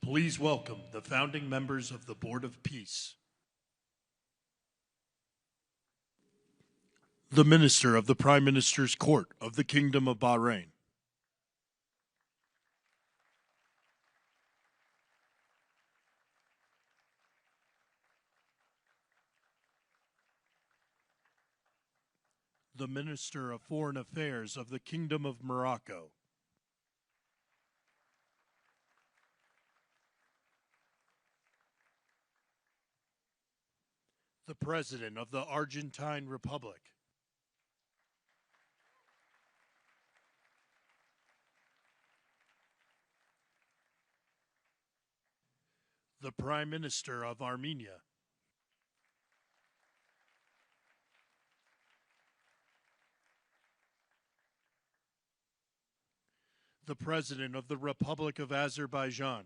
Please welcome the founding members of the Board of Peace. The Minister of the Prime Minister's Court of the Kingdom of Bahrain. The Minister of Foreign Affairs of the Kingdom of Morocco. The President of the Argentine Republic. The Prime Minister of Armenia. The President of the Republic of Azerbaijan.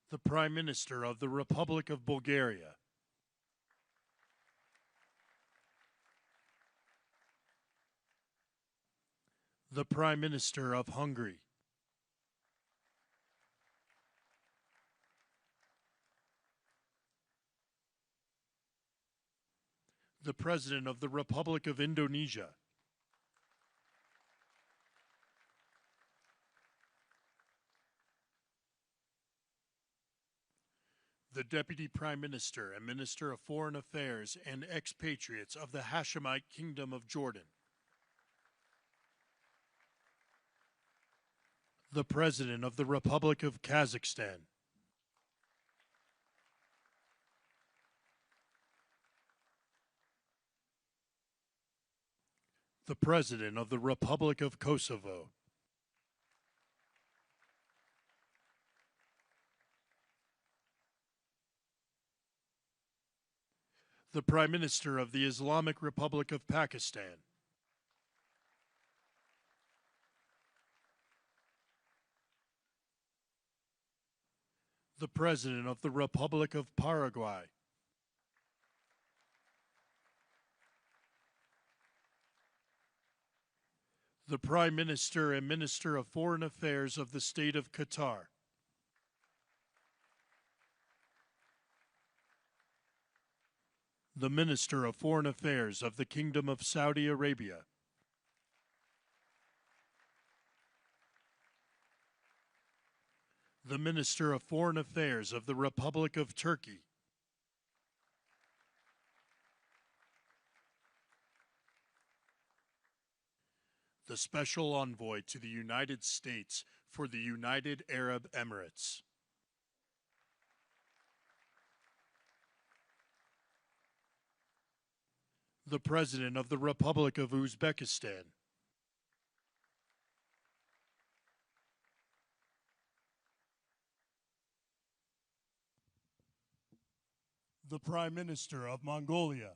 The Prime Minister of the Republic of Bulgaria. The Prime Minister of Hungary. The President of the Republic of Indonesia. The Deputy Prime Minister and Minister of Foreign Affairs and expatriates of the Hashemite Kingdom of Jordan. The President of the Republic of Kazakhstan. The President of the Republic of Kosovo. The Prime Minister of the Islamic Republic of Pakistan. The President of the Republic of Paraguay. The Prime Minister and Minister of Foreign Affairs of the State of Qatar. The Minister of Foreign Affairs of the Kingdom of Saudi Arabia. The Minister of Foreign Affairs of the Republic of Turkey. The Special Envoy to the United States for the United Arab Emirates. The President of the Republic of Uzbekistan. The Prime Minister of Mongolia.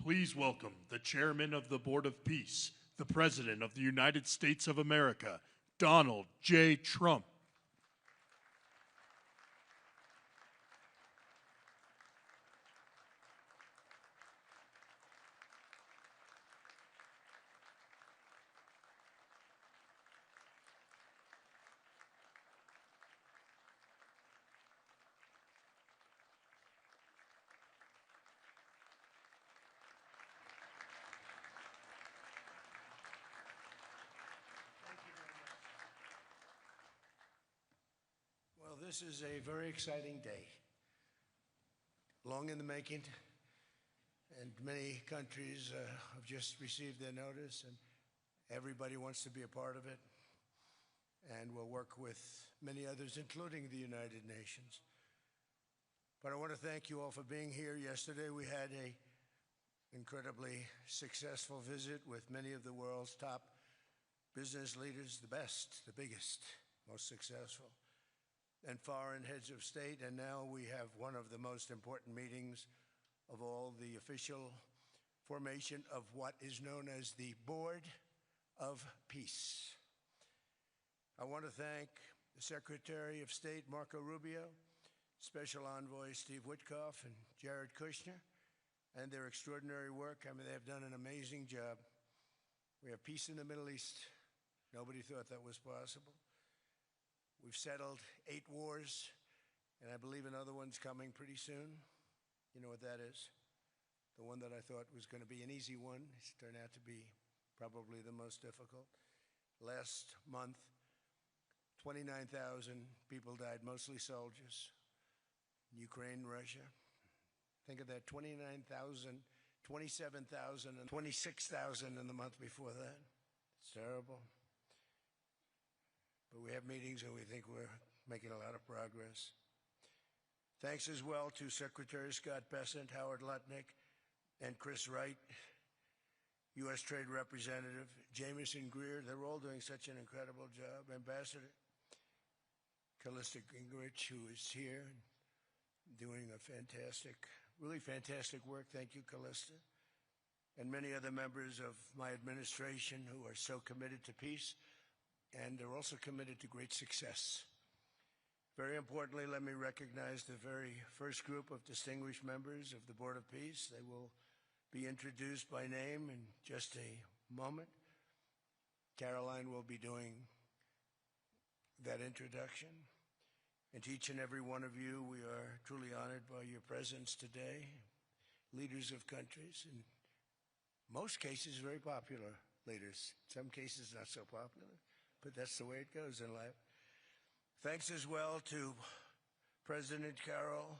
Please welcome the Chairman of the Board of Peace, the President of the United States of America, Donald J. Trump. Well, this is a very exciting day, long in the making, and many countries have just received their notice, and everybody wants to be a part of it, and we'll work with many others, including the United Nations. But I want to thank you all for being here. Yesterday we had an incredibly successful visit with many of the world's top business leaders, the best, the biggest, most successful, and foreign heads of state. And now we have one of the most important meetings of all, the official formation of what is known as the Board of Peace. I want to thank the Secretary of State, Marco Rubio, Special Envoy Steve Witkoff, and Jared Kushner, and their extraordinary work. I mean, they have done an amazing job. We have peace in the Middle East. Nobody thought that was possible. We've settled 8 wars, and I believe another one's coming pretty soon. You know what that is? The one that I thought was going to be an easy one. It's turned out to be probably the most difficult. Last month, 29,000 people died, mostly soldiers, in Ukraine, Russia. Think of that, 29,000, 27,000, and 26,000 in the month before that. It's terrible. But we have meetings and we think we're making a lot of progress. Thanks as well to Secretary Scott Bessent, Howard Lutnick, and Chris Wright, U.S. Trade Representative, Jameson Greer. They're all doing such an incredible job. Ambassador Callista Gingrich, who is here, doing a fantastic, really fantastic work. Thank you, Callista. And many other members of my administration who are so committed to peace, and they're also committed to great success. Very importantly, let me recognize the very first group of distinguished members of the Board of Peace. They will be introduced by name in just a moment. Caroline will be doing that introduction. And to each and every one of you, we are truly honored by your presence today. Leaders of countries, in most cases very popular leaders, some cases not so popular, but that's the way it goes in life. Thanks as well to President Karol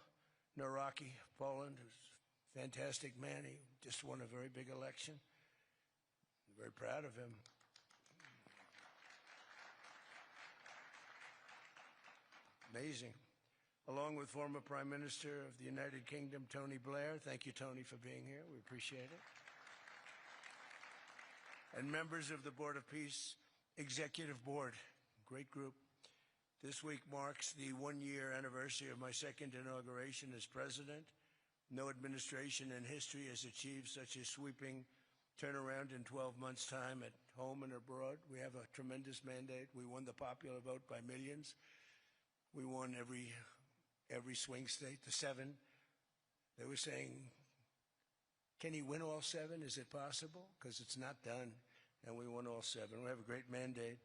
Nawrocki of Poland, who's a fantastic man. He just won a very big election. I'm very proud of him. Amazing. Along with former Prime Minister of the United Kingdom, Tony Blair. Thank you, Tony, for being here. We appreciate it. And members of the Board of Peace Executive Board, great group. This week marks the 1-year anniversary of my second inauguration as president. No administration in history has achieved such a sweeping turnaround in 12 months' time at home and abroad. We have a tremendous mandate. We won the popular vote by millions. We won every swing state, the 7. They were saying, can he win all 7? Is it possible? Because it's not done. And we won all 7. We have a great mandate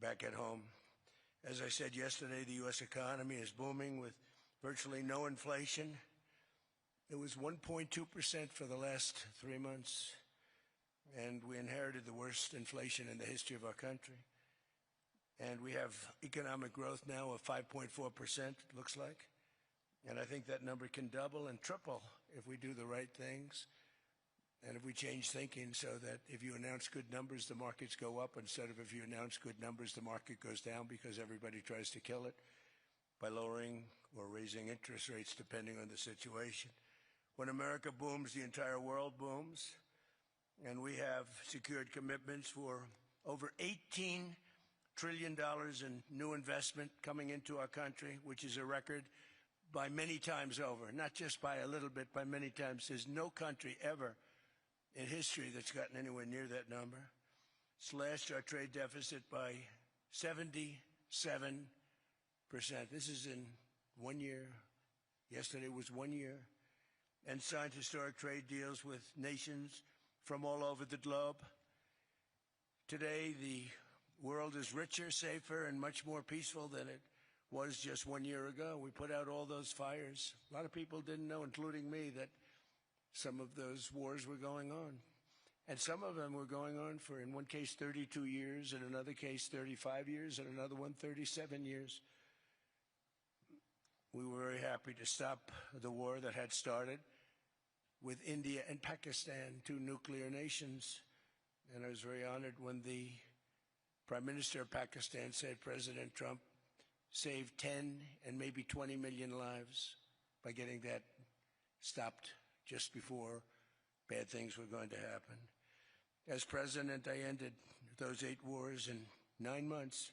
back at home. As I said yesterday, the U.S. economy is booming with virtually no inflation. It was 1.2% for the last 3 months, and we inherited the worst inflation in the history of our country. And we have economic growth now of 5.4%, it looks like. And I think that number can double and triple if we do the right things. And if we change thinking so that if you announce good numbers, the markets go up, instead of if you announce good numbers, the market goes down because everybody tries to kill it by lowering or raising interest rates depending on the situation. When America booms, the entire world booms. And we have secured commitments for over $18 trillion in new investment coming into our country, which is a record by many times over, not just by a little bit, by many times. There's no country ever in history that's gotten anywhere near that number. Slashed our trade deficit by 77%. This is in 1 year. Yesterday was 1 year. And signed historic trade deals with nations from all over the globe. Today, the world is richer, safer, and much more peaceful than it was just 1 year ago. We put out all those fires. A lot of people didn't know, including me, that some of those wars were going on. And some of them were going on for, in one case, 32 years, in another case, 35 years, and another one, 37 years. we were very happy to stop the war that had started with India and Pakistan, two nuclear nations. And I was very honored when the Prime Minister of Pakistan said President Trump saved 10 and maybe 20 million lives by getting that stopped just before bad things were going to happen. As president, I ended those 8 wars in 9 months,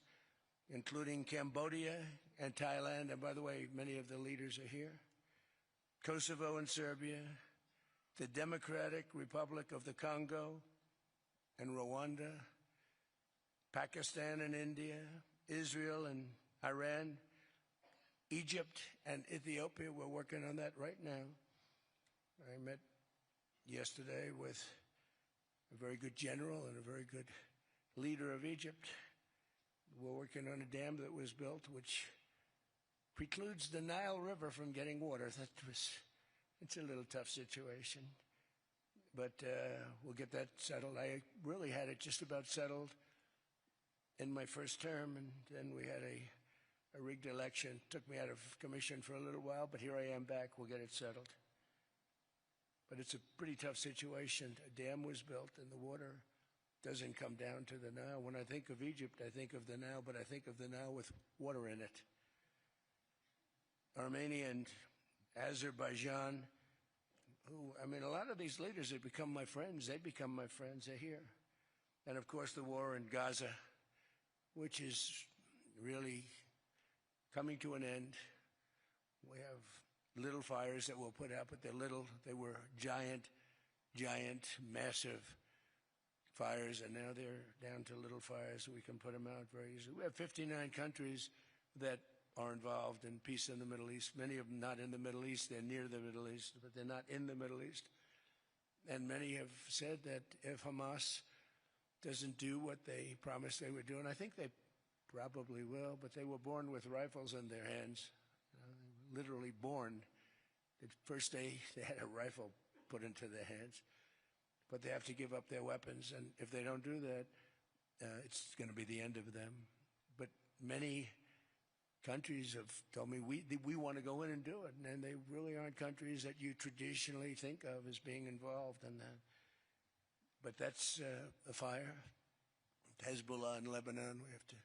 including Cambodia and Thailand. And by the way, many of the leaders are here. Kosovo and Serbia, the Democratic Republic of the Congo and Rwanda, Pakistan and India, Israel and Iran, Egypt and Ethiopia. We're working on that right now. I met yesterday with a very good general and a very good leader of Egypt. We're working on a dam that was built which precludes the Nile River from getting water. It's a little tough situation, but we'll get that settled. I really had it just about settled in my first term, and then we had a rigged election. Took me out of commission for a little while, but here I am back. We'll get it settled. But it's a pretty tough situation. A dam was built, and the water doesn't come down to the Nile. When I think of Egypt, I think of the Nile, but I think of the Nile with water in it. Armenia and Azerbaijan, a lot of these leaders have become my friends. They become my friends. They're here. And, of course, the war in Gaza, which is really coming to an end. We have little fires that we'll put out, but they're little. They were giant, massive fires, and now they're down to little fires. We can put them out very easily. We have 59 countries that are involved in peace in the Middle East. Many of them not in the Middle East. They're near the Middle East, but they're not in the Middle East. And many have said that if Hamas doesn't do what they promised they would do, and I think they probably will, but they were born with rifles in their hands, literally born. The first day they had a rifle put into their hands, but they have to give up their weapons, and if they don't do that, it's going to be the end of them. But many countries have told me, we want to go in and do it, and they really aren't countries that you traditionally think of as being involved in that. But that's a fire. Hezbollah in Lebanon, we have to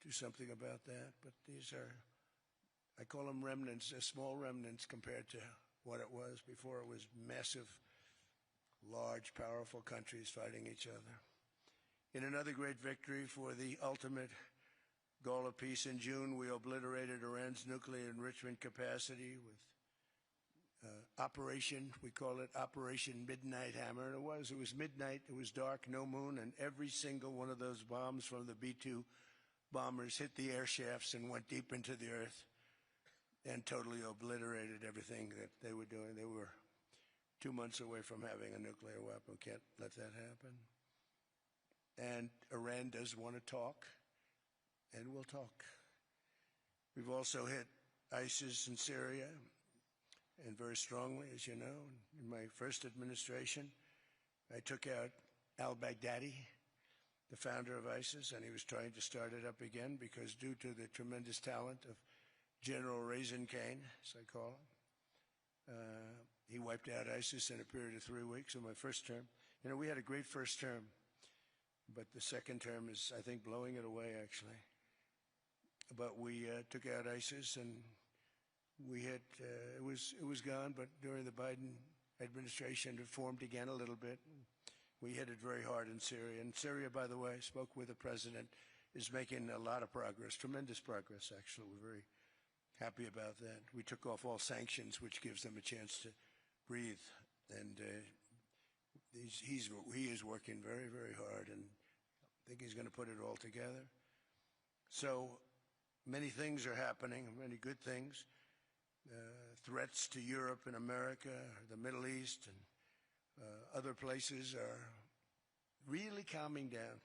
do something about that. But these are, I call them remnants, small remnants compared to what it was before. It was massive, large, powerful countries fighting each other. In another great victory for the ultimate goal of peace, in June, we obliterated Iran's nuclear enrichment capacity with Operation, we call it Operation Midnight Hammer. And it was midnight, it was dark, no moon, and every single one of those bombs from the B-2 bombers hit the air shafts and went deep into the earth and totally obliterated everything that they were doing. They were 2 months away from having a nuclear weapon. Can't let that happen. And Iran does want to talk, and we'll talk. We've also hit ISIS in Syria, and very strongly, as you know. In my first administration, I took out al-Baghdadi, the founder of ISIS, and he was trying to start it up again because due to the tremendous talent of General Raisin Kane, as I call him, he wiped out ISIS in a period of 3 weeks in my first term. You know, we had a great first term, but the second term is, I think, blowing it away, actually. But we took out ISIS, and we had, it was gone, but during the Biden administration, it formed again a little bit. We hit it very hard in Syria. And Syria, by the way, I spoke with the president, is making a lot of progress, tremendous progress, actually. We're very happy about that. We took off all sanctions, which gives them a chance to breathe. And he is working very, very hard, and I think he's going to put it all together. So many things are happening, many good things. Threats to Europe and America, the Middle East, and other places are really calming down.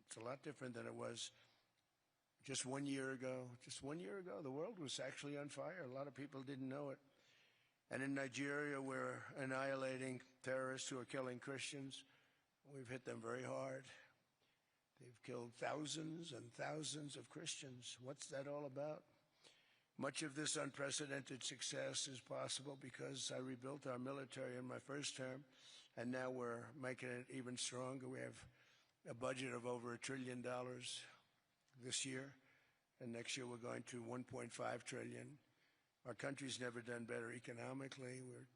It's a lot different than it was just 1 year ago. Just 1 year ago, the world was actually on fire. A lot of people didn't know it. And in Nigeria, we're annihilating terrorists who are killing Christians. We've hit them very hard. They've killed thousands and thousands of Christians. What's that all about? Much of this unprecedented success is possible because I rebuilt our military in my first term, and now we're making it even stronger. We have a budget of over $1 trillion this year, and next year we're going to $1.5 trillion. Our country's never done better economically. We're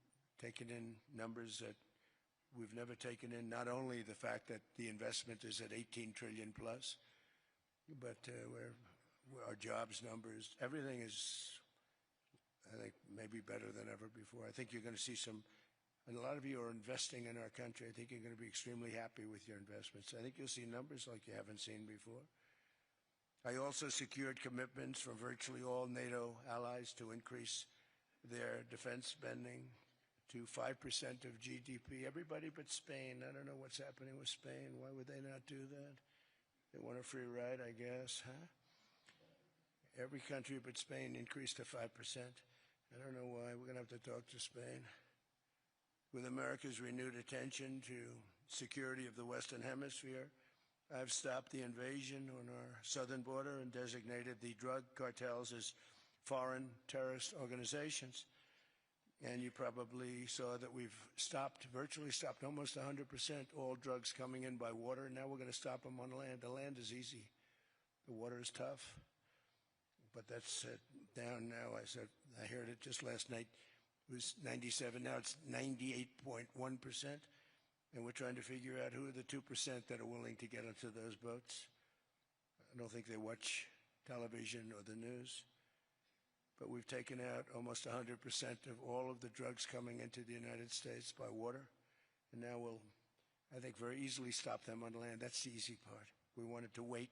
taking in numbers that we've never taken in, not only the fact that the investment is at 18 trillion plus, but our jobs numbers, everything is, I think, maybe better than ever before. I think you're going to see some, and a lot of you are investing in our country. I think you're going to be extremely happy with your investments. I think you'll see numbers like you haven't seen before. I also secured commitments from virtually all NATO allies to increase their defense spending to 5% of GDP. Everybody but Spain. I don't know what's happening with Spain. Why would they not do that? They want a free ride, I guess, huh? Every country but Spain increased to 5%. I don't know why. We're going to have to talk to Spain. With America's renewed attention to security of the Western Hemisphere, I've stopped the invasion on our southern border and designated the drug cartels as foreign terrorist organizations. And you probably saw that we've virtually stopped almost 100% all drugs coming in by water. Now we're going to stop them on land. The land is easy. The water is tough. But that's down now. I heard it just last night. It was 97. Now it's 98.1%. And we're trying to figure out who are the 2% that are willing to get onto those boats. I don't think they watch television or the news. But we've taken out almost 100% of all of the drugs coming into the United States by water. And now we'll, I think, very easily stop them on land. That's the easy part. We wanted to wait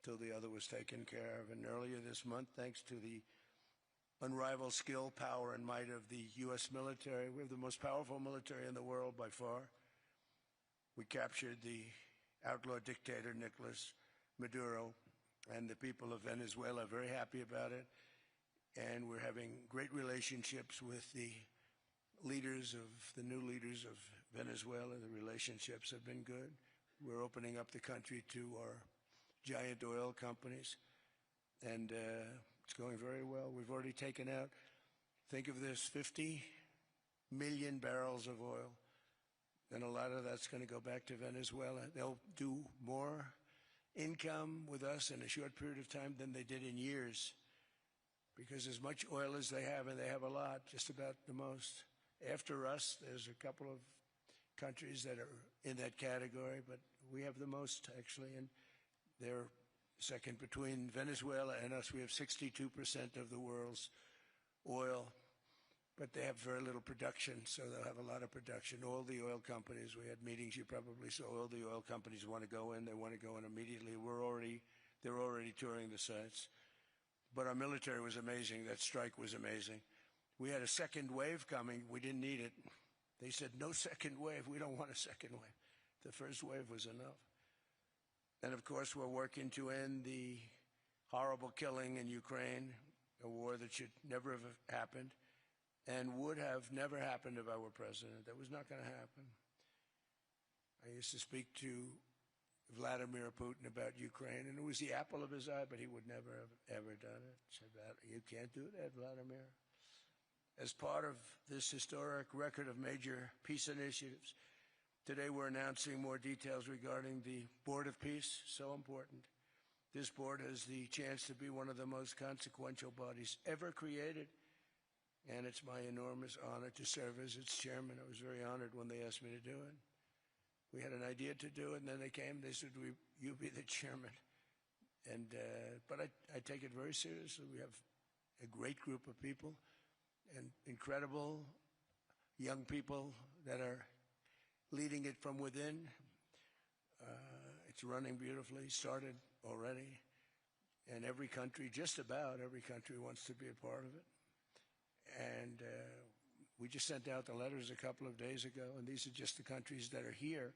till the other was taken care of. And earlier this month, thanks to the unrivaled skill, power, and might of the U.S. military, we have the most powerful military in the world by far. We captured the outlaw dictator Nicolas Maduro, and the people of Venezuela are very happy about it. And we're having great relationships with the leaders of, the new leaders of Venezuela. The relationships have been good. We're opening up the country to our giant oil companies, and it's going very well. We've already taken out, think of this, 50 million barrels of oil, and a lot of that's going to go back to Venezuela. They'll do more income with us in a short period of time than they did in years, because as much oil as they have, and they have a lot, just about the most. After us, there's a couple of countries that are in that category, but we have the most, actually, and they're second between Venezuela and us. We have 62% of the world's oil, but they have very little production, so they'll have a lot of production. All the oil companies, we had meetings, you probably saw, all the oil companies want to go in. They want to go in immediately. They're already touring the sites. But our military was amazing. That strike was amazing. We had a second wave coming. We didn't need it. They said, no second wave. We don't want a second wave. The first wave was enough. And, of course, we're working to end the horrible killing in Ukraine, a war that should never have happened and would have never happened if I were president. That was not going to happen. I used to speak to Vladimir Putin about Ukraine, and it was the apple of his eye, but he would never have ever done it. Said that, you can't do that, Vladimir. As part of this historic record of major peace initiatives, today we're announcing more details regarding the Board of Peace, so important. This board has the chance to be one of the most consequential bodies ever created, and it's my enormous honor to serve as its chairman. I was very honored when they asked me to do it. We had an idea to do it, and then they came, they said, you be the chairman. And but I take it very seriously. We have a great group of people and incredible young people that are leading it from within. It's running beautifully, started already. And every country, just about every country, wants to be a part of it. And we just sent out the letters a couple of days ago, and these are just the countries that are here.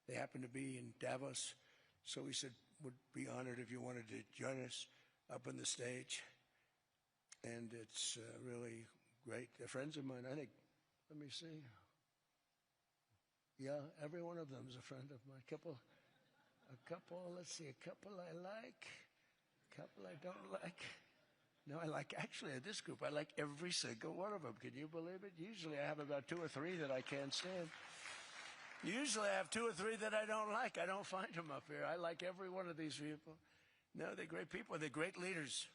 They happen to be in Davos. So we said, would be honored if you wanted to join us up on the stage. And it's really great. They're friends of mine. I think, let me see. Yeah, every one of them is a friend of mine. Let's see, a couple I like, a couple I don't like. No, actually, at this group, I like every single one of them. Can you believe it? Usually I have about 2 or 3 that I can't stand. Usually I have 2 or 3 that I don't like. I don't find them up here. I like every one of these people. No, they're great people. They're great leaders.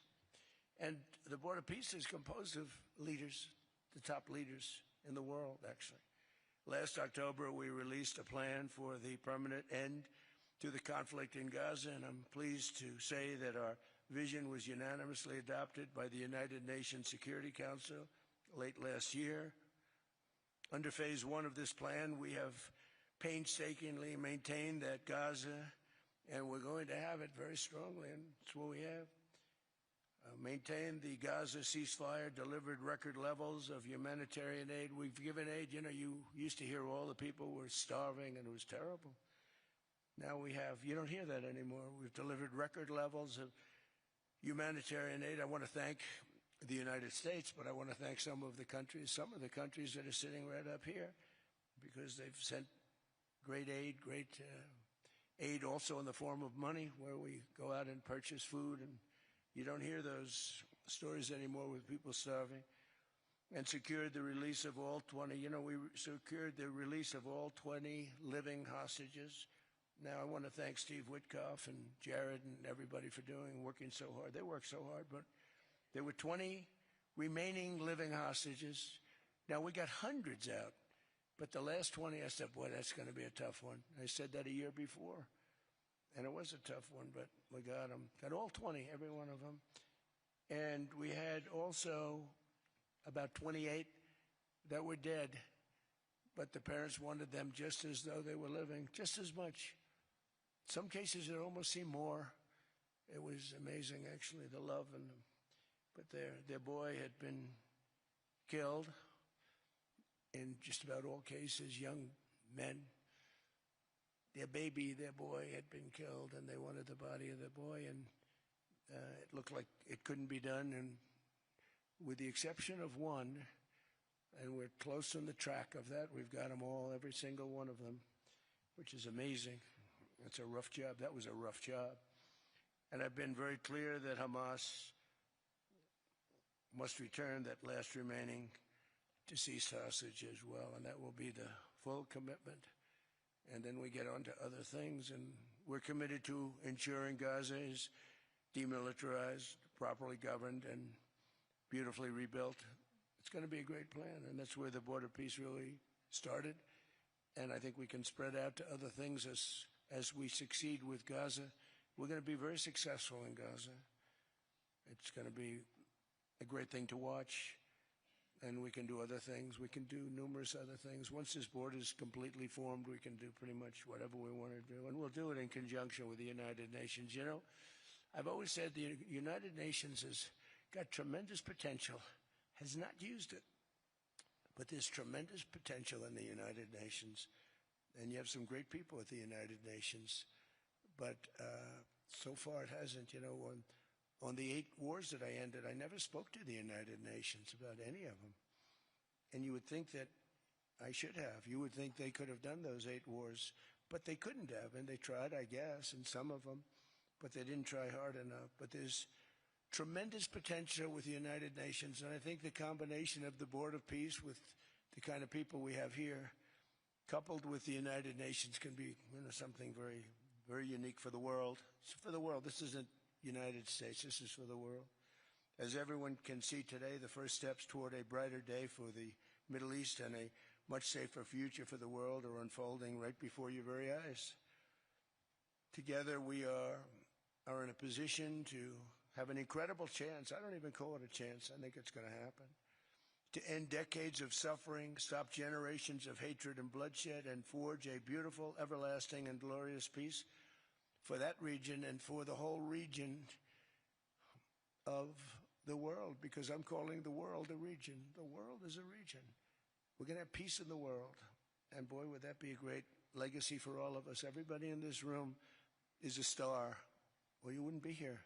And the Board of Peace is composed of leaders, the top leaders in the world, actually. Last October, we released a plan for the permanent end to the conflict in Gaza, and I'm pleased to say that our vision was unanimously adopted by the United Nations Security Council late last year. Under phase 1 of this plan, we have painstakingly maintained that Gaza, and we're going to have it very strongly, and it's what we have. Maintained the Gaza ceasefire, delivered record levels of humanitarian aid. We've given aid. You know, you used to hear all the people were starving and it was terrible. Now you don't hear that anymore. We've delivered record levels of humanitarian aid. I want to thank the United States, but I want to thank some of the countries that are sitting right up here, because they've sent great aid, aid also in the form of money, where we go out and purchase food, and you don't hear those stories anymore with people starving. And secured the release of all 20, we secured the release of all 20 living hostages. Now, I want to thank Steve Witkoff and Jared and everybody for working so hard. They worked so hard, but there were 20 remaining living hostages. Now, we got hundreds out, but the last 20, I said, boy, that's going to be a tough one. I said that a year before, and it was a tough one, but we got them. Got all 20, every one of them. And we had also about 28 that were dead, but the parents wanted them just as though they were living, just as much. Some cases, it almost seemed more. It was amazing, actually, the love. But their boy had been killed in just about all cases, young men. Their boy had been killed, and they wanted the body of the boy, and it looked like it couldn't be done. And with the exception of one, and we're close on the track of that, we've got them all, every single one of them, which is amazing. It's a rough job. That was a rough job. And I've been very clear that Hamas must return that last remaining deceased hostage as well, and that will be the full commitment. And then we get on to other things, and we're committed to ensuring Gaza is demilitarized, properly governed, and beautifully rebuilt. It's going to be a great plan, and that's where the Board of Peace really started. And I think we can spread out to other things as we succeed with Gaza. We're going to be very successful in Gaza. It's going to be a great thing to watch, and we can do other things. We can do numerous other things. Once this board is completely formed, we can do pretty much whatever we want to do, and we'll do it in conjunction with the United Nations. You know, I've always said the United Nations has got tremendous potential, has not used it, but there's tremendous potential in the United Nations, and you have some great people at the United Nations, but so far it hasn't. You know, on the 8 wars that I ended, I never spoke to the United Nations about any of them. And you would think that I should have. You would think they could have done those 8 wars, but they couldn't have. And they tried, I guess, in some of them, but they didn't try hard enough. But there's tremendous potential with the United Nations, and I think the combination of the Board of Peace with the kind of people we have here, coupled with the United Nations, can be, you know, something very, very unique for the world. It's for the world. This isn't United States. This is for the world. As everyone can see today, the first steps toward a brighter day for the Middle East and a much safer future for the world are unfolding right before your very eyes. Together we are in a position to have an incredible chance. I don't even call it a chance. I think it's going to happen. To end decades of suffering, stop generations of hatred and bloodshed, and forge a beautiful, everlasting, and glorious peace for that region and for the whole region of the world, because I'm calling the world a region. The world is a region. We're going to have peace in the world. And boy, would that be a great legacy for all of us. Everybody in this room is a star, or you wouldn't be here.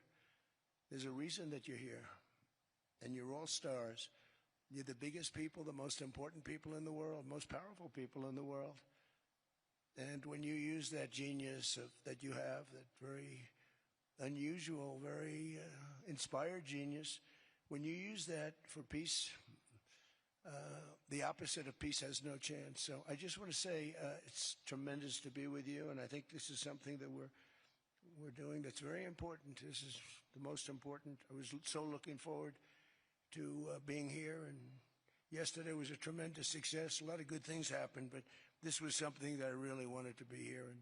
There's a reason that you're here, and you're all stars. You're the biggest people, the most important people in the world, most powerful people in the world. And when you use that genius that you have, that very unusual, very inspired genius, when you use that for peace, the opposite of peace has no chance. So I just want to say it's tremendous to be with you, and I think this is something that we're doing that's very important. This is the most important. I was so looking forward to being here, and yesterday was a tremendous success. A lot of good things happened, but this was something that I really wanted to be here and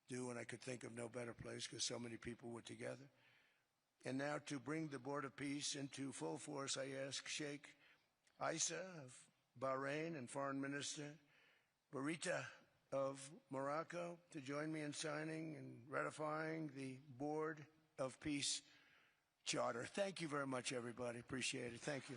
do, and I could think of no better place because so many people were together. And now to bring the Board of Peace into full force, I ask Sheikh Isa of Bahrain and Foreign Minister Barita of Morocco to join me in signing and ratifying the Board of Peace Charter. Thank you very much, everybody. Appreciate it. Thank you.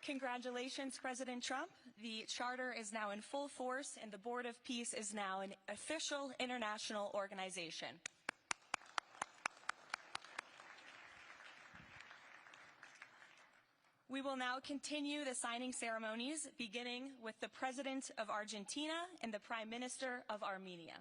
Congratulations, President Trump. The charter is now in full force, and the Board of Peace is now an official international organization. We will now continue the signing ceremonies, beginning with the President of Argentina and the Prime Minister of Armenia.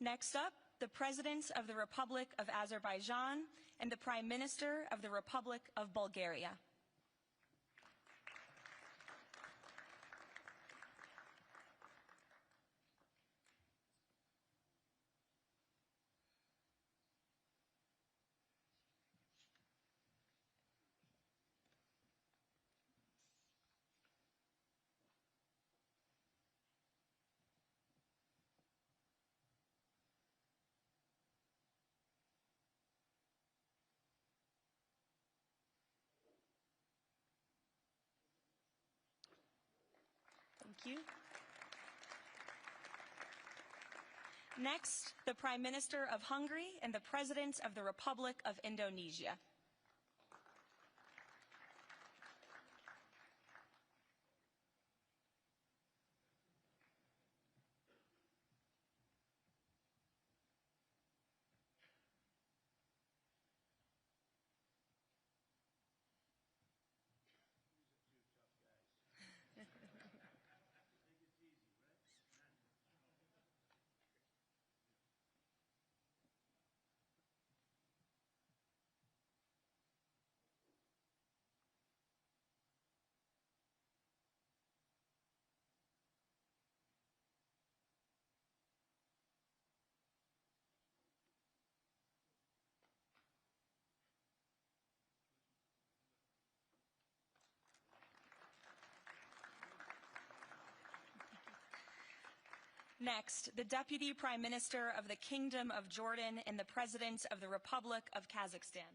Next up, the President of the Republic of Azerbaijan and the Prime Minister of the Republic of Bulgaria. Thank you. Next, the Prime Minister of Hungary and the President of the Republic of Indonesia. Next, the Deputy Prime Minister of the Kingdom of Jordan and the President of the Republic of Kazakhstan.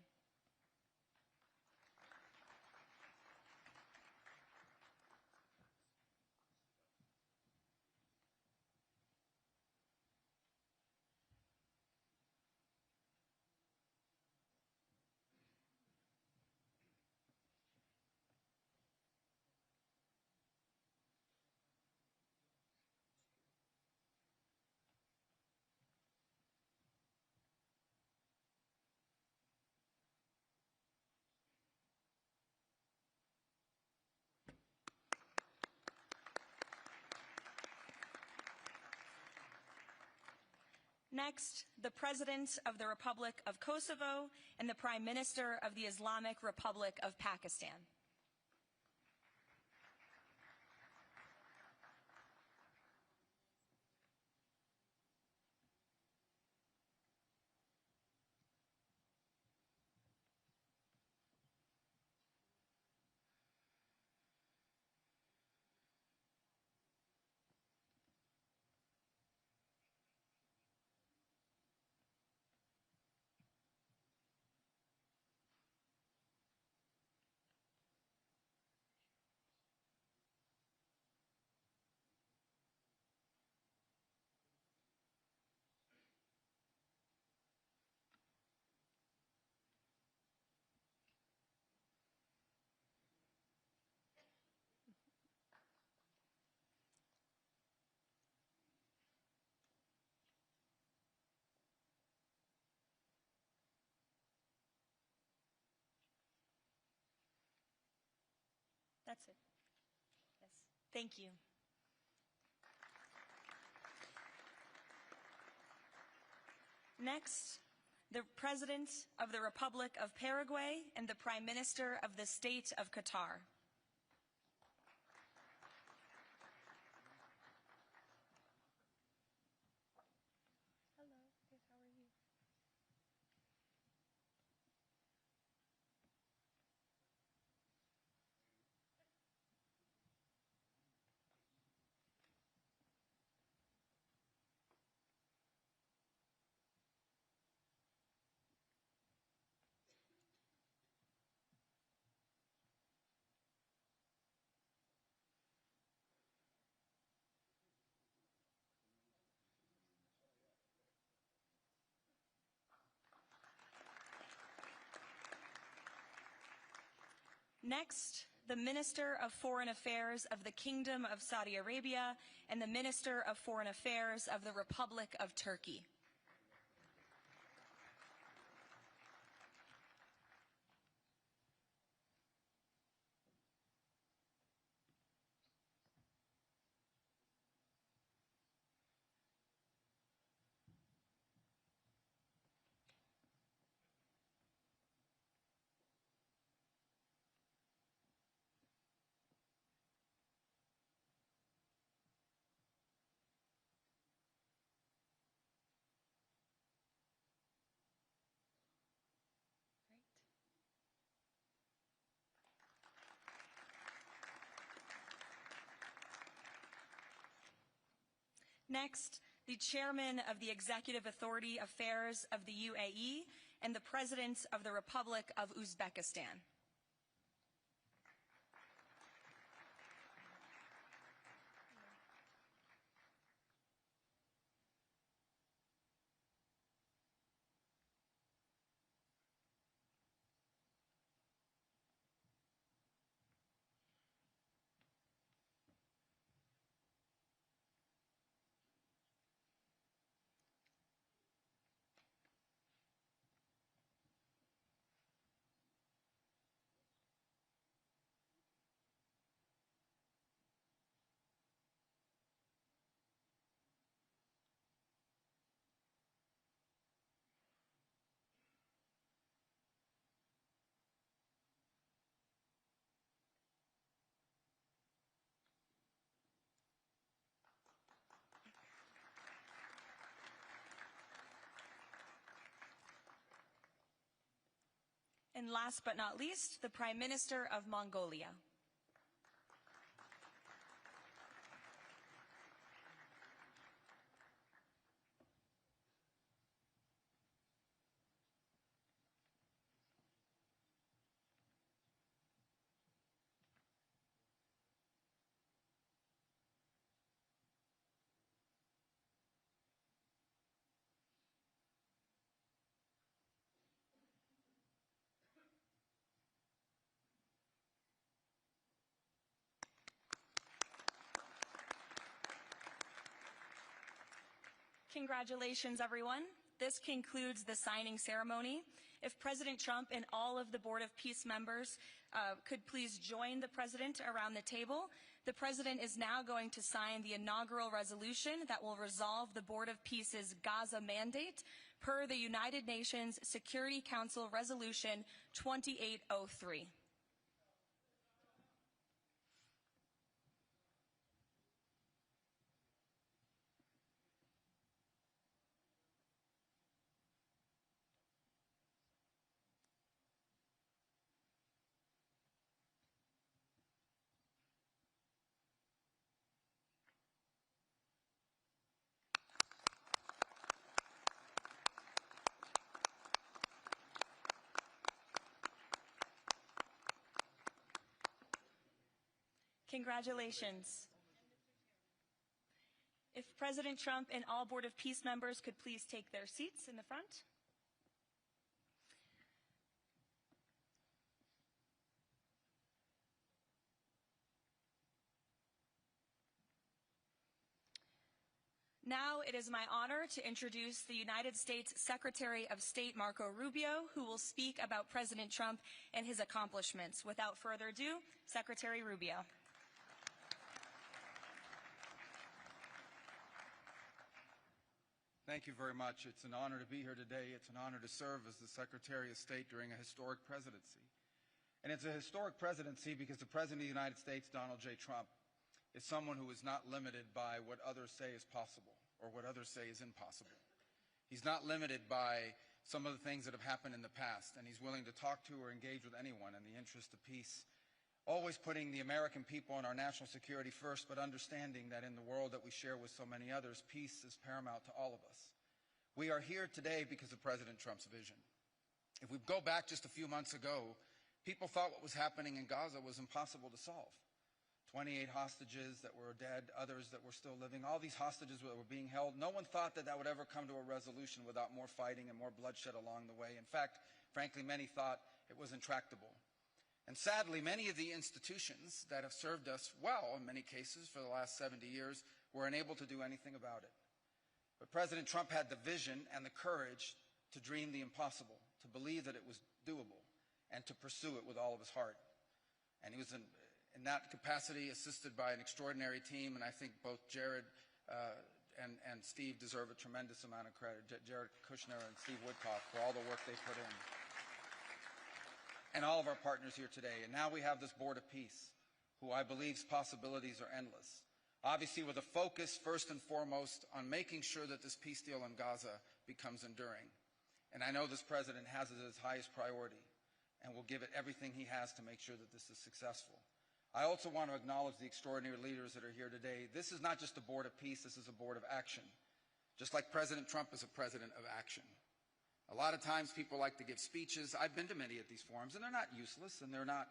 Next, the President of the Republic of Kosovo and the Prime Minister of the Islamic Republic of Pakistan. That's it. Yes. Thank you. Next, the President of the Republic of Paraguay and the Prime Minister of the State of Qatar. Hello, yes, how are you? Next, the Minister of Foreign Affairs of the Kingdom of Saudi Arabia and the Minister of Foreign Affairs of the Republic of Turkey. Next, the Chairman of the Executive Authority Affairs of the UAE and the President of the Republic of Uzbekistan. And last but not least, the Prime Minister of Mongolia. Congratulations, everyone. This concludes the signing ceremony. If President Trump and all of the Board of Peace members could please join the President around the table, The President is now going to sign the inaugural resolution that will resolve the Board of Peace's Gaza mandate per the United Nations Security Council Resolution 2803. Congratulations. If President Trump and all Board of Peace members could please take their seats in the front. Now it is my honor to introduce the United States Secretary of State Marco Rubio, who will speak about President Trump and his accomplishments. Without further ado, Secretary Rubio. Thank you very much. It's an honor to be here today. It's an honor to serve as the Secretary of State during a historic presidency. And it's a historic presidency because the President of the United States, Donald J. Trump, is someone who is not limited by what others say is possible or what others say is impossible. He's not limited by some of the things that have happened in the past, and he's willing to talk to or engage with anyone in the interest of peace, always putting the American people and our national security first, but understanding that in the world that we share with so many others, peace is paramount to all of us. We are here today because of President Trump's vision. If we go back just a few months ago, people thought what was happening in Gaza was impossible to solve. 28 hostages that were dead, others that were still living, all these hostages that were being held. No one thought that that would ever come to a resolution without more fighting and more bloodshed along the way. In fact, frankly, many thought it was intractable. And sadly, many of the institutions that have served us well, in many cases, for the last 70 years, were unable to do anything about it. But President Trump had the vision and the courage to dream the impossible, to believe that it was doable, and to pursue it with all of his heart. And he was in that capacity assisted by an extraordinary team, and I think both Jared and Steve deserve a tremendous amount of credit, Jared Kushner and Steve Woodcock, for all the work they put in. And all of our partners here today. And now we have this Board of Peace, who I believe's possibilities are endless. Obviously with a focus, first and foremost, on making sure that this peace deal in Gaza becomes enduring. And I know this president has it as his highest priority and will give it everything he has to make sure that this is successful. I also want to acknowledge the extraordinary leaders that are here today. This is not just a Board of Peace, this is a Board of Action. Just like President Trump is a president of action. A lot of times people like to give speeches. I've been to many of these forums, and they're not useless, and they're not,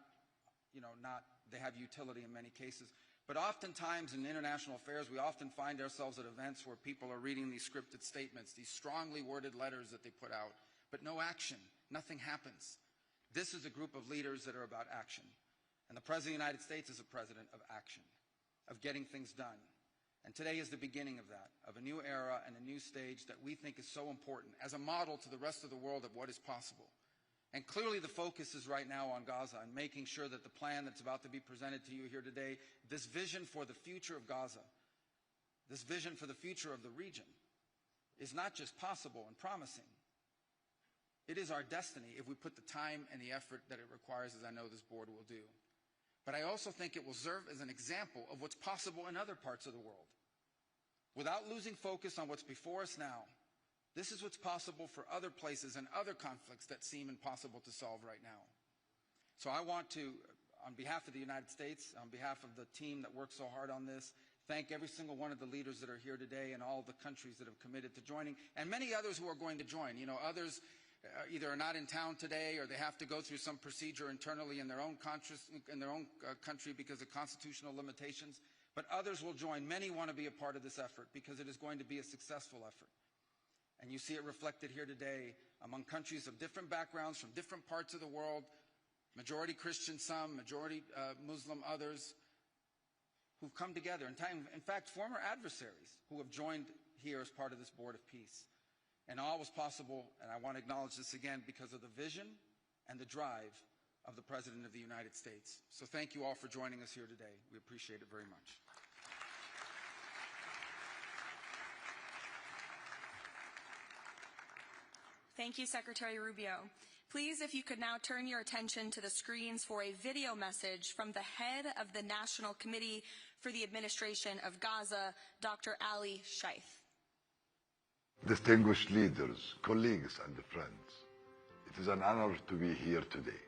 they have utility in many cases. But oftentimes in international affairs, we often find ourselves at events where people are reading these scripted statements, these strongly worded letters that they put out, but no action. Nothing happens. This is a group of leaders that are about action. And the President of the United States is a president of action, of getting things done. And today is the beginning of that, of a new era and a new stage that we think is so important as a model to the rest of the world of what is possible. And clearly the focus is right now on Gaza and making sure that the plan that's about to be presented to you here today, this vision for the future of Gaza, this vision for the future of the region, is not just possible and promising. It is our destiny if we put the time and the effort that it requires, as I know this board will do. But I also think it will serve as an example of what's possible in other parts of the world. Without losing focus on what's before us now, this is what's possible for other places and other conflicts that seem impossible to solve right now. So I want to, on behalf of the United States, on behalf of the team that worked so hard on this, thank every single one of the leaders that are here today and all the countries that have committed to joining, and many others who are going to join. Others either are not in town today or they have to go through some procedure internally in their own country because of constitutional limitations. But others will join. Many want to be a part of this effort because it is going to be a successful effort. And you see it reflected here today among countries of different backgrounds from different parts of the world, majority Christian some, majority Muslim others, who've come together. In fact, former adversaries who have joined here as part of this Board of Peace. And all was possible, and I want to acknowledge this again, because of the vision and the drive of the President of the United States. So thank you all for joining us here today. We appreciate it very much. Thank you, Secretary Rubio. Please, if you could now turn your attention to the screens for a video message from the head of the National Committee for the Administration of Gaza, Dr. Ali Shaith. Distinguished leaders, colleagues, and friends, it is an honor to be here today.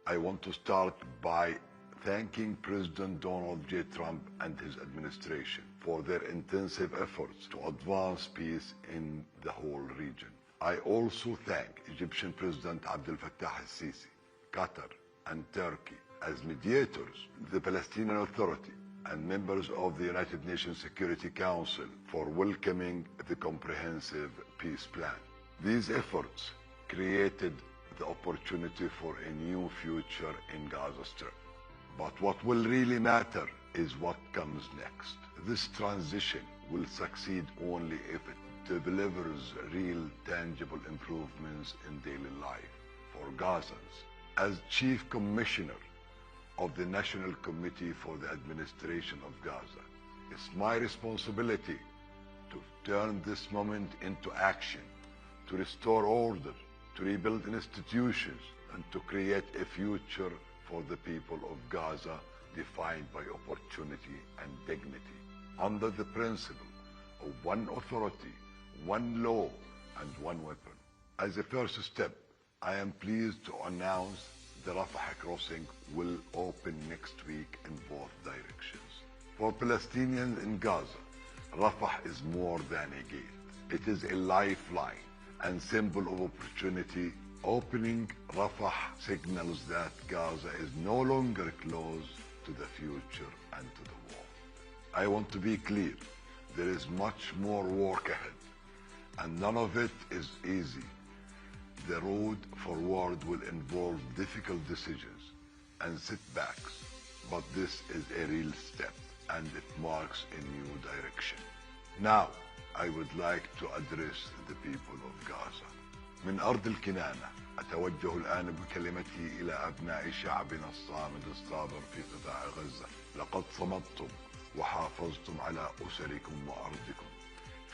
I want to start by thanking President Donald J. Trump and his administration for their intensive efforts to advance peace in the whole region. I also thank Egyptian President Abdel Fattah al-Sisi, Qatar, and Turkey as mediators, the Palestinian Authority, and members of the United Nations Security Council for welcoming the comprehensive peace plan. These efforts created the opportunity for a new future in Gaza Strip. But what will really matter is what comes next. This transition will succeed only if it delivers real, tangible improvements in daily life for Gazans. As Chief Commissioner of the National Committee for the Administration of Gaza, it's my responsibility to turn this moment into action, to restore order, to rebuild institutions, and to create a future for the people of Gaza defined by opportunity and dignity, under the principle of one authority, one law, and one weapon. As a first step, I am pleased to announce the Rafah crossing will open next week in both directions. For Palestinians in Gaza, Rafah is more than a gate. It is a lifeline and symbol of opportunity. Opening Rafah signals that Gaza is no longer closed to the future and to the world. I want to be clear, there is much more work ahead, and none of it is easy. The road forward will involve difficult decisions and setbacks, but this is a real step, and it marks a new direction. Now, I would like to address the people of Gaza. من أرض الكنانة أتوجه الآن بكلمتي إلى أبناء شعبنا الصامد الصابر في قطاع غزة. لقد صمدتم وحافظتم على أسركم وأرضكم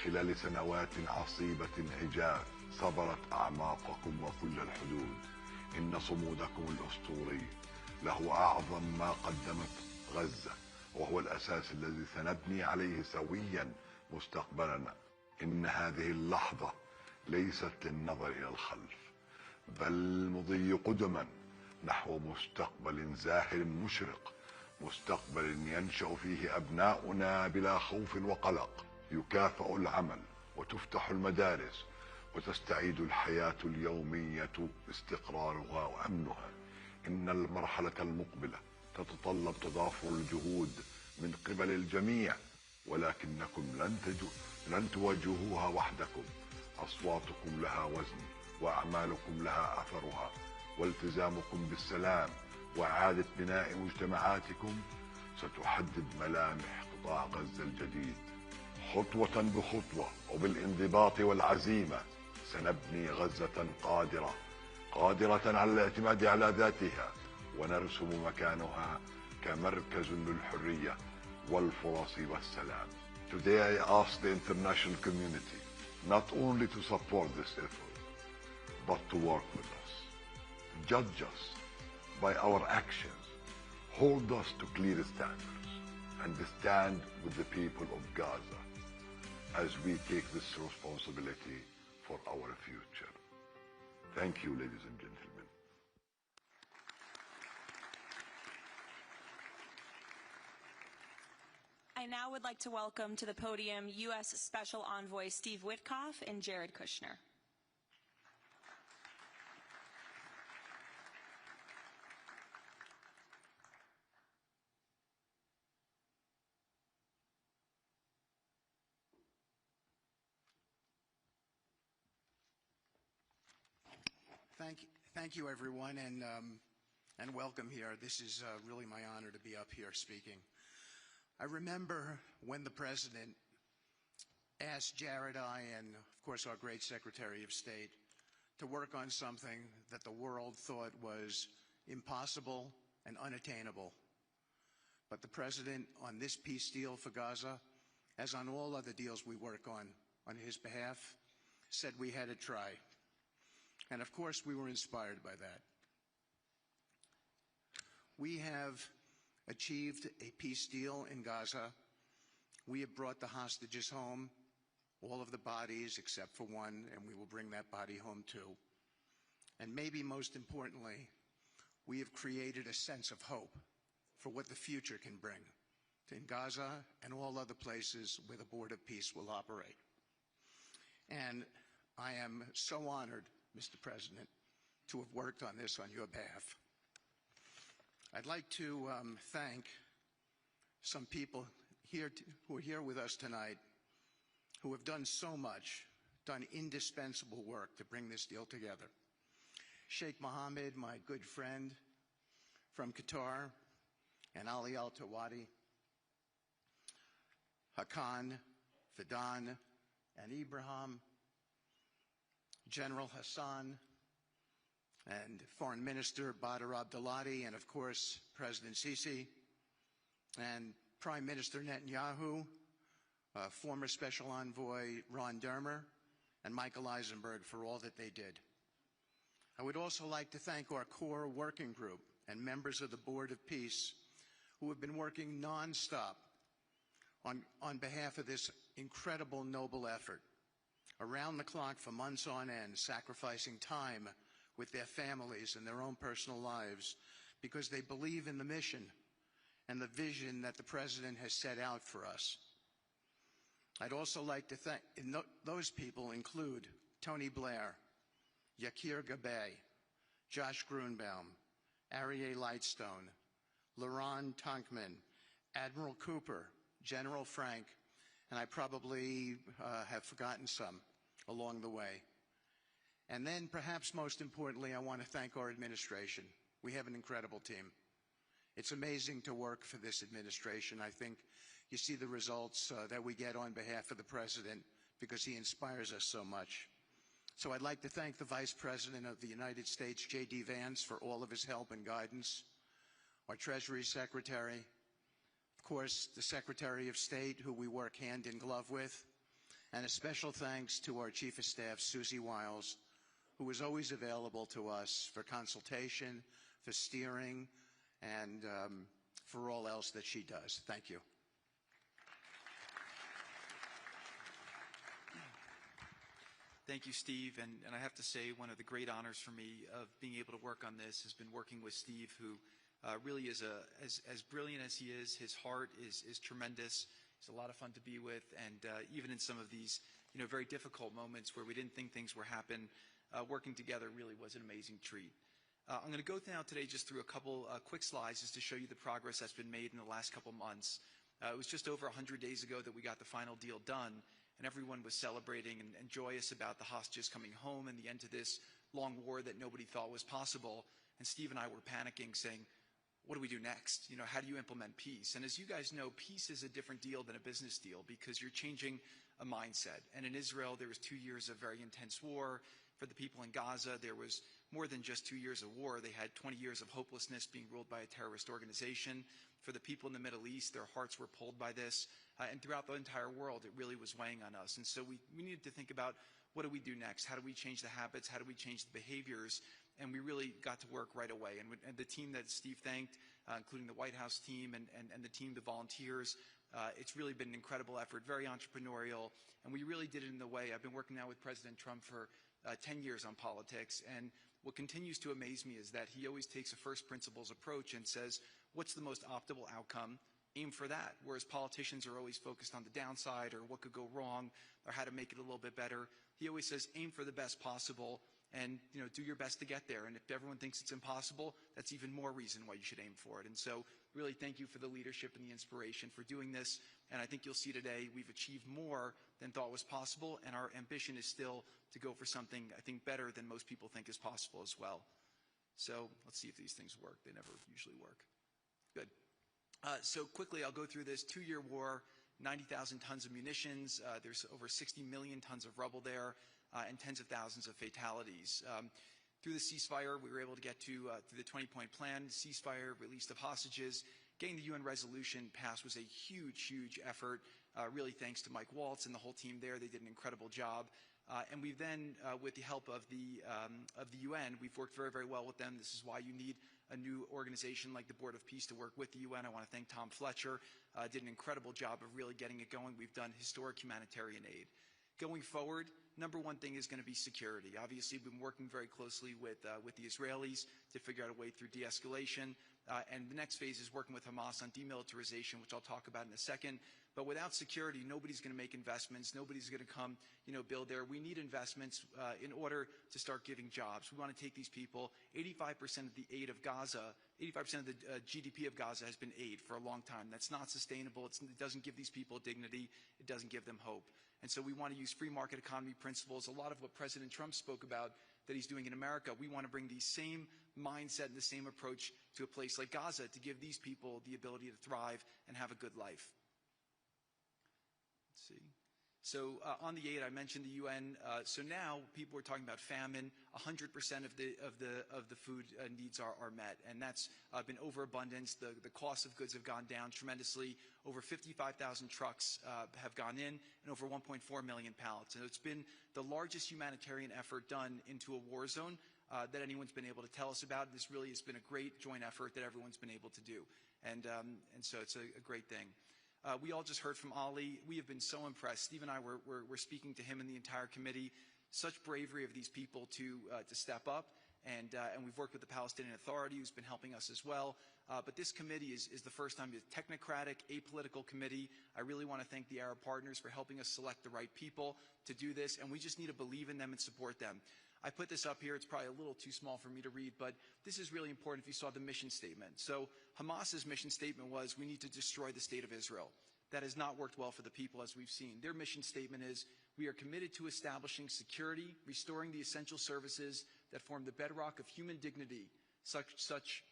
خلال سنوات عصيبة هجاف صبرت أعماقكم وكل الحدود. إن صمودكم الأسطوري له أعظم ما قدمت غزة، وهو الأساس الذي سنبني عليه سويا مستقبلنا. إن هذه اللحظة ليست للنظر إلى الخلف، بل المضي قدما نحو مستقبل زاهر مشرق، مستقبل ينشأ فيه أبناؤنا بلا خوف وقلق. يكافأ العمل وتفتح المدارس وتستعيد الحياة اليومية استقرارها وأمنها. إن المرحلة المقبلة تتطلب تضافر الجهود من قبل الجميع، ولكنكم لن تواجهوها وحدكم. أصواتكم لها وزن، وأعمالكم لها أثرها، والتزامكم بالسلام وإعادة بناء مجتمعاتكم ستحدد ملامح قطاع غزة الجديد. خطوة بخطوة وبالانضباط والعزيمة سنبني غزة قادرة على الاعتماد على ذاتها، ونرسم مكانها كمركز للحرية والفرص والسلام. Today I ask the international community not only to support this effort, but to work with us. Judge us by our actions, hold us to clear standards, and stand with the people of Gaza as we take this responsibility for our future. Thank you, ladies and gentlemen. I now would like to welcome to the podium U.S. Special Envoy Steve Witkoff and Jared Kushner. Thank you, everyone, and welcome here. This is really my honor to be up here speaking. I remember when the President asked Jared, and of course our great Secretary of State, to work on something that the world thought was impossible, and unattainable. But the President, on this peace deal for Gaza, as on all other deals we work on his behalf, said we had to try. And of course, we were inspired by that. We have achieved a peace deal in Gaza. We have brought the hostages home, all of the bodies except for one, and we will bring that body home too. And maybe most importantly, we have created a sense of hope for what the future can bring in Gaza and all other places where the board of peace will operate. And I am so honored, Mr. President, to have worked on this on your behalf. I'd like to thank some people here who are here with us tonight who have done so much, done indispensable work to bring this deal together. Sheikh Mohammed, my good friend from Qatar, and Ali Al-Tawadi, Hakan, Fidan, and Ibrahim, General Hassan, and Foreign Minister Badr Abdulati, and of course, President Sisi, and Prime Minister Netanyahu, former Special Envoy Ron Dermer, and Michael Eisenberg for all that they did. I would also like to thank our core working group and members of the Board of Peace who have been working nonstop on behalf of this incredible, noble effort, around the clock for months on end, sacrificing time with their families and their own personal lives because they believe in the mission and the vision that the President has set out for us. I'd also like to thank, those people include Tony Blair, Yakir Gabay, Josh Grunbaum, Aryeh Lightstone, Laron Tonkman, Admiral Cooper, General Frank, and I probably have forgotten some along the way. And then perhaps most importantly, I want to thank our administration. We have an incredible team. It's amazing to work for this administration. I think you see the results that we get on behalf of the President because he inspires us so much. So I'd like to thank the Vice President of the United States, J.D. Vance, for all of his help and guidance, our Treasury Secretary, of course, the Secretary of State, who we work hand in glove with, and a special thanks to our Chief of Staff, Susie Wiles, who is always available to us for consultation, for steering, and for all else that she does. Thank you. Thank you, Steve. And I have to say, one of the great honors for me of being able to work on this has been working with Steve, who really is as brilliant as he is. His heart is tremendous. He's a lot of fun to be with. And even in some of these, very difficult moments where we didn't think things were happening, working together really was an amazing treat. I'm going to go now today just through a couple quick slides just to show you the progress that's been made in the last couple months. It was just over 100 days ago that we got the final deal done, and everyone was celebrating and joyous about the hostages coming home and the end to this long war that nobody thought was possible. And Steve and I were panicking, saying, what do we do next? How do you implement peace? And as you guys know, peace is a different deal than a business deal because you're changing a mindset. And in Israel, there was 2 years of very intense war. For the people in Gaza, there was more than just 2 years of war. They had 20 years of hopelessness being ruled by a terrorist organization. For the people in the Middle East, their hearts were pulled by this. And throughout the entire world, it really was weighing on us. And so we needed to think about, what do we do next? How do we change the habits? How do we change the behaviors? And we really got to work right away. And the team that Steve thanked, including the White House team and the team, the volunteers, it's really been an incredible effort, very entrepreneurial. And we really did it in the way. I've been working now with President Trump for 10 years on politics. And what continues to amaze me is that he always takes a first principles approach and says, what's the most optimal outcome? Aim for that. Whereas politicians are always focused on the downside or what could go wrong or how to make it a little bit better. He always says, aim for the best possible and do your best to get there. And if everyone thinks it's impossible, that's even more reason why you should aim for it. And so really thank you for the leadership and the inspiration for doing this. And I think you'll see today we've achieved more than thought was possible. And our ambition is still to go for something, I think, better than most people think is possible as well. So let's see if these things work. They never usually work. Good. So quickly, I'll go through this 2-year war, 90,000 tons of munitions. There's over 60 million tons of rubble there and tens of thousands of fatalities. Through the ceasefire, we were able to get to through the 20-point plan, ceasefire, release of hostages. Getting the UN resolution passed was a huge, huge effort, really thanks to Mike Waltz and the whole team there. They did an incredible job. And we've then, with the help of the UN, we've worked very, very well with them. This is why you need a new organization like the Board of Peace to work with the UN. I want to thank Tom Fletcher. Did an incredible job of really getting it going. We've done historic humanitarian aid. Going forward, number one thing is going to be security. Obviously, we've been working very closely with the Israelis to figure out a way through de-escalation. And the next phase is working with Hamas on demilitarization, which I'll talk about in a second. But without security, nobody's going to make investments. Nobody's going to come, build there. We need investments in order to start giving jobs. We want to take these people. 85% of the aid of Gaza, 85% of the GDP of Gaza has been aid for a long time. That's not sustainable. It doesn't give these people dignity. It doesn't give them hope. And so we want to use free market economy principles. A lot of what President Trump spoke about that he's doing in America, we want to bring the same mindset and the same approach to a place like Gaza to give these people the ability to thrive and have a good life. Let's see. So on the aid, I mentioned the UN. So now people are talking about famine. 100% of the food needs are met, and that's been overabundance. The cost of goods have gone down tremendously. Over 55,000 trucks have gone in, and over 1.4 million pallets. And it's been the largest humanitarian effort done into a war zone that anyone's been able to tell us about. This really has been a great joint effort that everyone's been able to do, and so it's a great thing. We all just heard from Ali. We have been so impressed. Steve and I were speaking to him and the entire committee. Such bravery of these people to step up. And we've worked with the Palestinian Authority, who's been helping us as well. But this committee is the first time, it's a technocratic, apolitical committee. I really want to thank the Arab partners for helping us select the right people to do this. And we just need to believe in them and support them. I put this up here. It's probably a little too small for me to read, but this is really important if you saw the mission statement. So Hamas's mission statement was, we need to destroy the state of Israel. That has not worked well for the people, as we've seen. Their mission statement is, we are committed to establishing security, restoring the essential services that form the bedrock of human dignity, such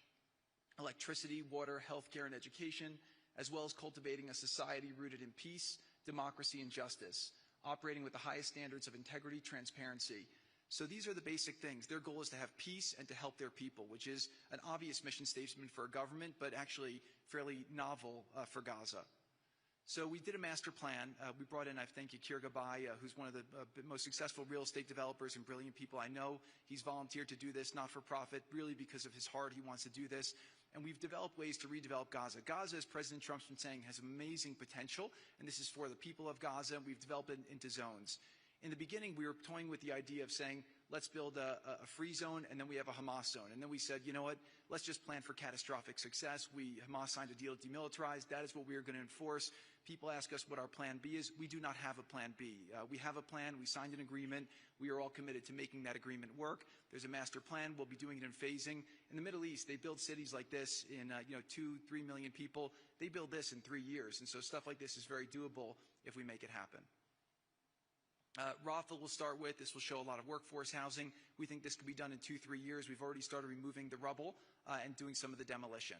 electricity, water, healthcare, and education, as well as cultivating a society rooted in peace, democracy, and justice, operating with the highest standards of integrity, transparency. So these are the basic things. Their goal is to have peace and to help their people, which is an obvious mission statement for a government, but actually fairly novel for Gaza. So we did a master plan. We brought in, I thank you, Kirga Bai, who's one of the most successful real estate developers and brilliant people I know. He's volunteered to do this, not for profit, really because of his heart. He wants to do this. And we've developed ways to redevelop Gaza. Gaza, as President Trump's been saying, has amazing potential, and this is for the people of Gaza. We've developed it into zones. In the beginning, we were toying with the idea of saying, let's build a free zone, and then we have a Hamas zone. And then we said, you know what, let's just plan for catastrophic success. Hamas signed a deal to demilitarize. That is what we are going to enforce. People ask us what our plan B is. We do not have a plan B. We have a plan. We signed an agreement. We are all committed to making that agreement work. There's a master plan. We'll be doing it in phasing. In the Middle East, they build cities like this in 2-3 million people. They build this in 3 years. And so stuff like this is very doable if we make it happen. Rafa will start with. This will show a lot of workforce housing. We think this could be done in 2-3 years. We've already started removing the rubble and doing some of the demolition.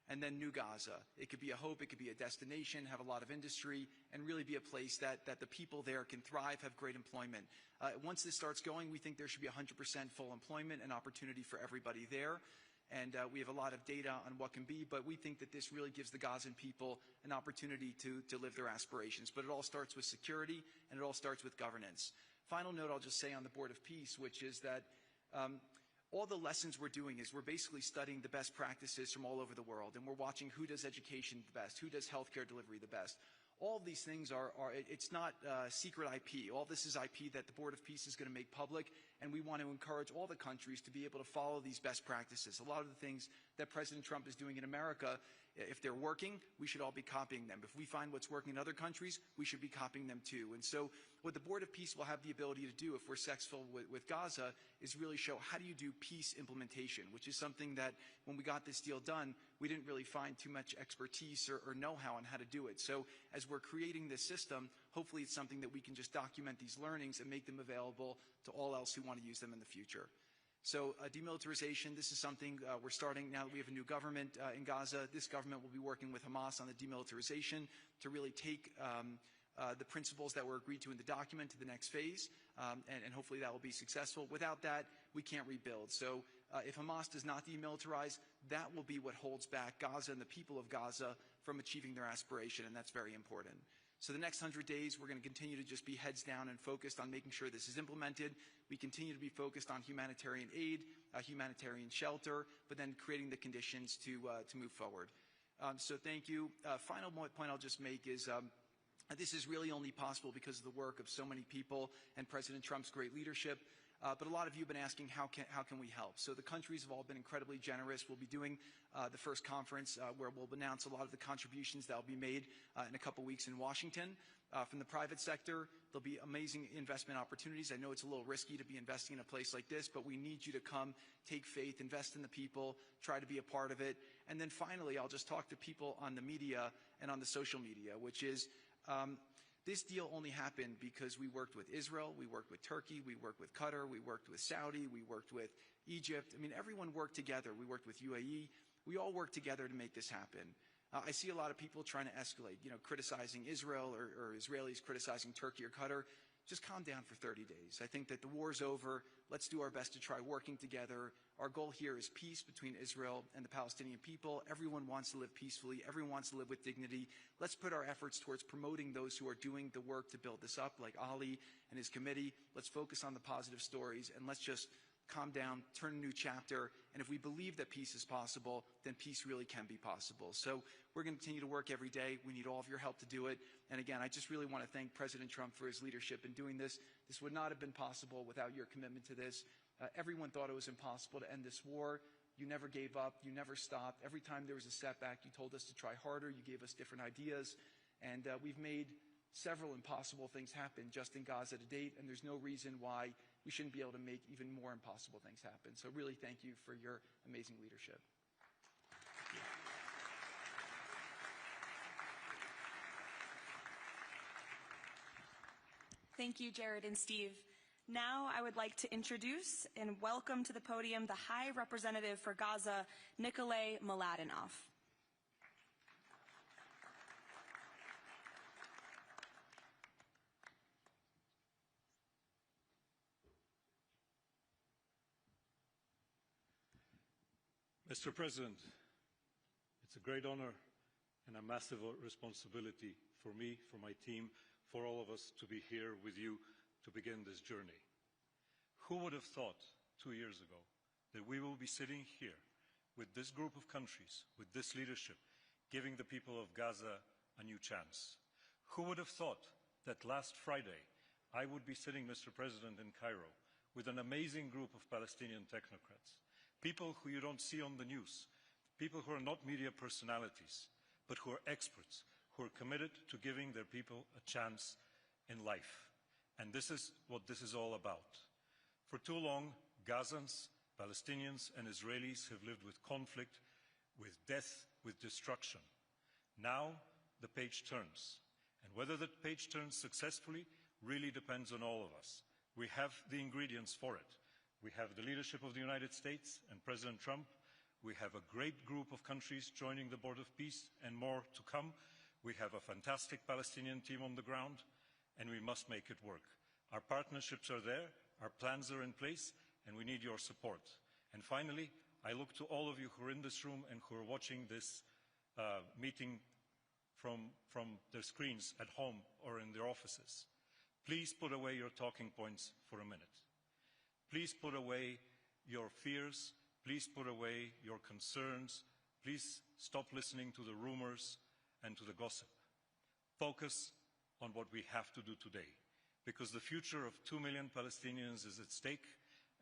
And then New Gaza. It could be a hope, it could be a destination, have a lot of industry, and really be a place that the people there can thrive, have great employment. Once this starts going, we think there should be 100% full employment and opportunity for everybody there. And we have a lot of data on what can be, but we think that this really gives the Gazan people an opportunity to live their aspirations. But it all starts with security, and it all starts with governance. Final note I'll just say on the Board of Peace, which is that all the lessons we're doing is we're basically studying the best practices from all over the world, and we're watching who does education the best, who does healthcare delivery the best. All of these things it's not secret IP. All this is IP that the Board of Peace is going to make public, and we want to encourage all the countries to be able to follow these best practices. A lot of the things that President Trump is doing in America, if they're working, we should all be copying them. If we find what's working in other countries, we should be copying them too. And so what the Board of Peace will have the ability to do if we're successful with Gaza is really show how do you do peace implementation, which is something that when we got this deal done, we didn't really find too much expertise or know-how on how to do it. So as we're creating this system, hopefully it's something that we can just document these learnings and make them available to all else who want to use them in the future. So demilitarization, this is something we're starting now that we have a new government in Gaza. This government will be working with Hamas on the demilitarization to really take the principles that were agreed to in the document to the next phase, and hopefully that will be successful. Without that, we can't rebuild. So if Hamas does not demilitarize, that will be what holds back Gaza and the people of Gaza from achieving their aspiration, and that's very important. So the next 100 days, we're going to continue to just be heads down and focused on making sure this is implemented. We continue to be focused on humanitarian aid, humanitarian shelter, but then creating the conditions to move forward. So thank you. Final point I'll just make is this is really only possible because of the work of so many people and President Trump's great leadership. But a lot of you have been asking, how can we help? So the countries have all been incredibly generous. We'll be doing the first conference where we'll announce a lot of the contributions that will be made in a couple weeks in Washington. From the private sector, there'll be amazing investment opportunities. I know it's a little risky to be investing in a place like this, but we need you to come, take faith, invest in the people, try to be a part of it. And then finally, I'll just talk to people on the media and on the social media, which is this deal only happened because we worked with Israel, we worked with Turkey, we worked with Qatar, we worked with Saudi, we worked with Egypt. I mean, everyone worked together. We worked with UAE. We all worked together to make this happen. I see a lot of people trying to escalate, criticizing Israel or Israelis criticizing Turkey or Qatar. Just calm down for 30 days. I think that the war's over. Let's do our best to try working together. Our goal here is peace between Israel and the Palestinian people. Everyone wants to live peacefully. Everyone wants to live with dignity. Let's put our efforts towards promoting those who are doing the work to build this up, like Ali and his committee. Let's focus on the positive stories, and let's just calm down, turn a new chapter, and if we believe that peace is possible, then peace really can be possible. So we're going to continue to work every day. We need all of your help to do it. And again, I just really want to thank President Trump for his leadership in doing this. This would not have been possible without your commitment to this. Everyone thought it was impossible to end this war. You never gave up. You never stopped. Every time there was a setback, you told us to try harder. You gave us different ideas. And we've made several impossible things happen just in Gaza to date, and there's no reason why we shouldn't be able to make even more impossible things happen. So really thank you for your amazing leadership. Thank you, Jared and Steve. Now I would like to introduce and welcome to the podium the High Representative for Gaza, Nikolay Mladenov. Mr. President, it's a great honor and a massive responsibility for me, for my team, for all of us to be here with you to begin this journey. Who would have thought 2 years ago that we will be sitting here with this group of countries, with this leadership, giving the people of Gaza a new chance? Who would have thought that last Friday I would be sitting, Mr. President, in Cairo with an amazing group of Palestinian technocrats, people who you don't see on the news, people who are not media personalities, but who are experts, who are committed to giving their people a chance in life. And this is what this is all about. For too long, Gazans, Palestinians, and Israelis have lived with conflict, with death, with destruction. Now, the page turns. And whether the page turns successfully really depends on all of us. We have the ingredients for it. We have the leadership of the United States and President Trump. We have a great group of countries joining the Board of Peace and more to come. We have a fantastic Palestinian team on the ground, and we must make it work. Our partnerships are there, our plans are in place, and we need your support. And finally, I look to all of you who are in this room and who are watching this meeting from their screens at home or in their offices. Please put away your talking points for a minute. Please put away your fears. Please put away your concerns. Please stop listening to the rumors and to the gossip. Focus on what we have to do today, because the future of 2 million Palestinians is at stake,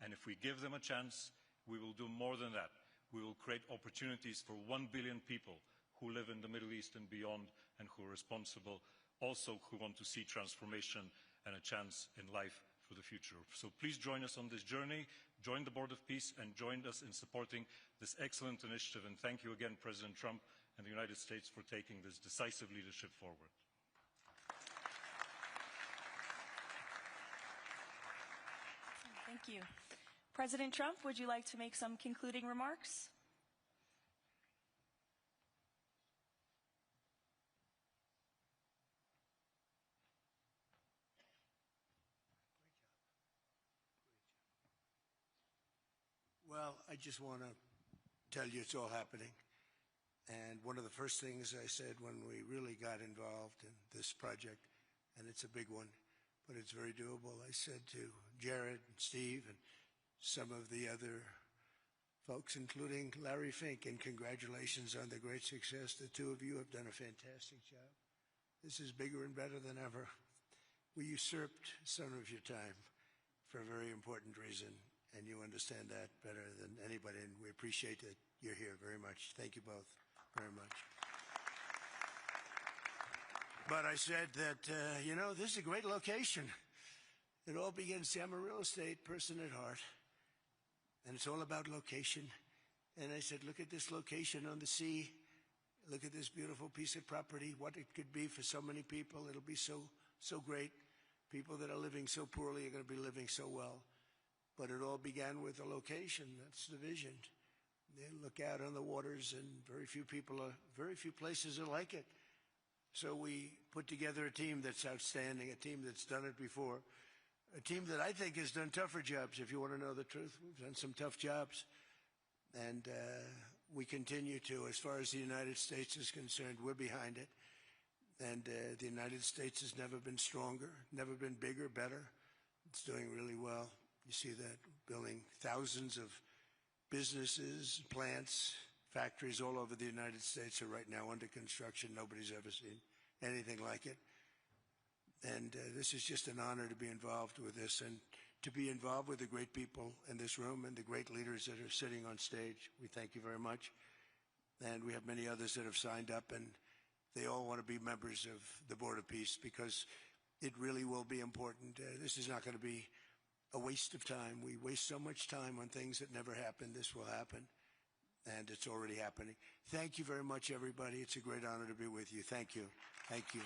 and if we give them a chance, we will do more than that. We will create opportunities for 1 billion people who live in the Middle East and beyond, and who are responsible, also who want to see transformation and a chance in life for the future. So please join us on this journey, join the Board of Peace, and join us in supporting this excellent initiative. And thank you again, President Trump and the United States, for taking this decisive leadership forward. Thank you. President Trump, would you like to make some concluding remarks? Well, I just want to tell you it's all happening. And one of the first things I said when we really got involved in this project, and it's a big one, but it's very doable, I said to Jared and Steve and some of the other folks, including Larry Fink, and congratulations on the great success. The two of you have done a fantastic job. This is bigger and better than ever. We usurped some of your time for a very important reason, and you understand that better than anybody, and we appreciate that you're here very much. Thank you both very much. But I said that, you know, this is a great location. It all begins, see, I'm a real estate person at heart, and it's all about location. And I said, look at this location on the sea. Look at this beautiful piece of property, what it could be for so many people. It'll be so great. People that are living so poorly are going to be living so well. But it all began with the location. That's the vision. They look out on the waters, and very few places are like it. So we put together a team that's outstanding, a team that's done it before, a team that I think has done tougher jobs. If you want to know the truth, we've done some tough jobs. And we continue to. As far as the United States is concerned, we're behind it. And the United States has never been stronger, never been bigger, better. It's doing really well. You see that, building thousands of businesses, plants, factories all over the United States are right now under construction. Nobody's ever seen anything like it. And this is just an honor to be involved with this and to be involved with the great people in this room and the great leaders that are sitting on stage. We thank you very much. And we have many others that have signed up, and they all want to be members of the Board of Peace because it really will be important. This is not going to be a waste of time. We waste so much time on things that never happen. This will happen, and it's already happening. Thank you very much, everybody. It's a great honor to be with you. Thank you. Thank you.